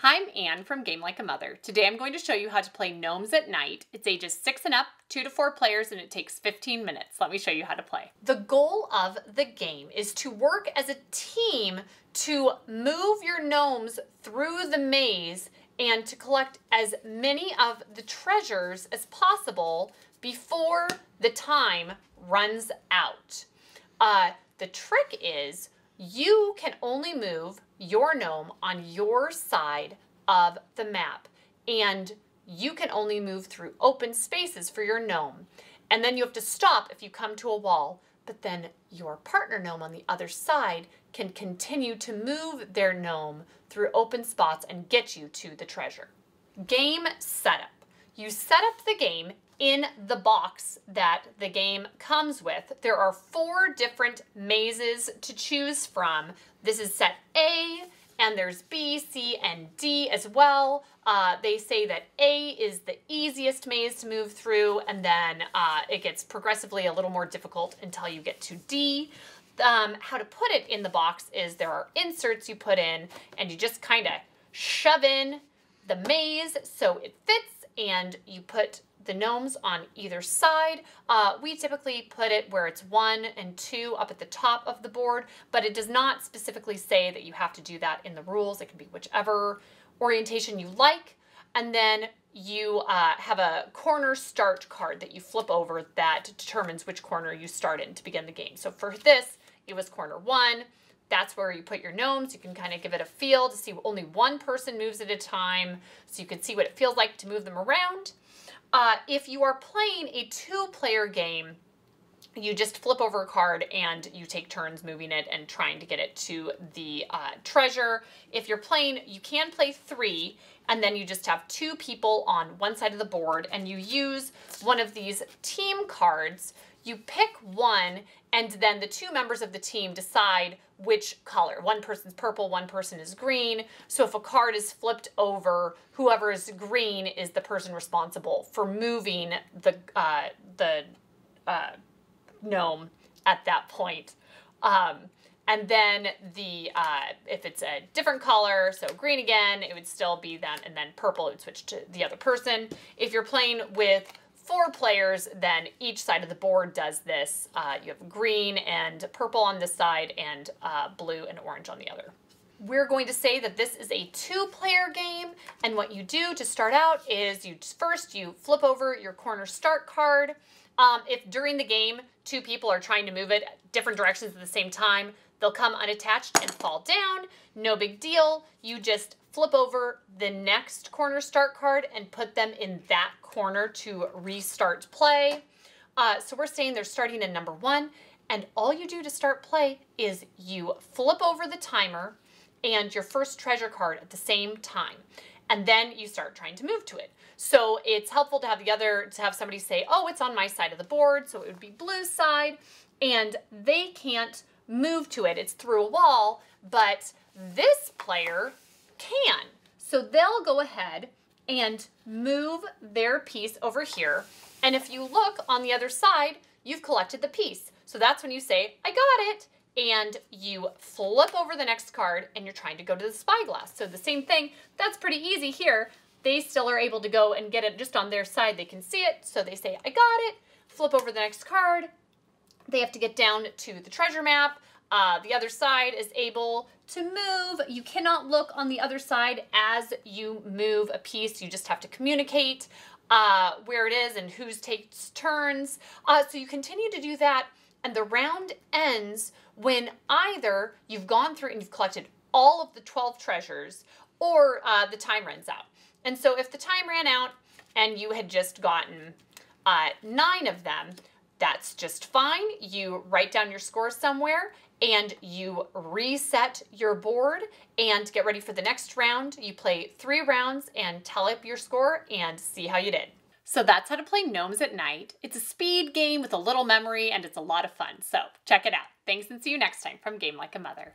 Hi, I'm Anne from Game Like a Mother. Today I'm going to show you how to play Gnomes at Night. It's ages 6 and up, 2 to 4 players, and it takes 15 minutes. Let me show you how to play. The goal of the game is to work as a team to move your gnomes through the maze and to collect as many of the treasures as possible before the time runs out. The trick is you can only move your gnome on your side of the map, and you can only move through open spaces for your gnome. And then you have to stop if you come to a wall, but then your partner gnome on the other side can continue to move their gnome through open spots and get you to the treasure. Game setup. You set up the game in the box that the game comes with. There are 4 different mazes to choose from. This is set A, and there's B, C, and D as well. They say that A is the easiest maze to move through, and then it gets progressively a little more difficult until you get to D. How to put it in the box is there are inserts you put in, and you just kind of shove in the maze so it fits, and you put the gnomes on either side. We typically put it where it's 1 and 2 up at the top of the board, but it does not specifically say that you have to do that in the rules. It can be whichever orientation you like. And then you have a corner start card that you flip over that determines which corner you start in to begin the game. So for this, it was corner 1. That's where you put your gnomes. You can kind of give it a feel to see only one person moves at a time, so you can see what it feels like to move them around. If you are playing a 2-player game, you just flip over a card and you take turns moving it and trying to get it to the treasure. If you're playing, you can play 3, and then you just have 2 people on one side of the board, and you use one of these team cards. You pick one, and then the 2 members of the team decide which color. One person's purple, one person is green. So if a card is flipped over, whoever is green is the person responsible for moving the gnome at that point. And then if it's a different color, so green again, it would still be them, and then purple, it would switch to the other person. If you're playing with 4 players, then each side of the board does this. You have green and purple on this side, and blue and orange on the other. We're going to say that this is a 2-player game, and what you do to start out is you flip over your corner start card. If during the game 2 people are trying to move it different directions at the same time, they'll come unattached and fall down. No big deal. You just flip over the next corner start card and put them in that corner to restart play. So we're saying they're starting in number 1, and all you do to start play is you flip over the timer and your first treasure card at the same time, and then you start trying to move to it. So it's helpful to have somebody say, oh, it's on my side of the board, so it would be blue side, and they can't move to it. It's through a wall, but this player can. So they'll go ahead and move their piece over here, and if you look on the other side, you've collected the piece. So that's when you say, I got it, and you flip over the next card, and you're trying to go to the spyglass. So the same thing, that's pretty easy here. They still are able to go and get it just on their side. They can see it, so they say, I got it, flip over the next card. They have to get down to the treasure map. The other side is able to move. You cannot look on the other side as you move a piece. You just have to communicate where it is and who takes turns. So you continue to do that, and the round ends when either you've gone through and you've collected all of the 12 treasures, or the time runs out. And so if the time ran out and you had just gotten 9 of them, that's just fine. You write down your score somewhere, and you reset your board and get ready for the next round. You play 3 rounds and tally up your score and see how you did. So that's how to play Gnomes at Night. It's a speed game with a little memory, and it's a lot of fun. So check it out. Thanks, and see you next time from Game Like a Mother.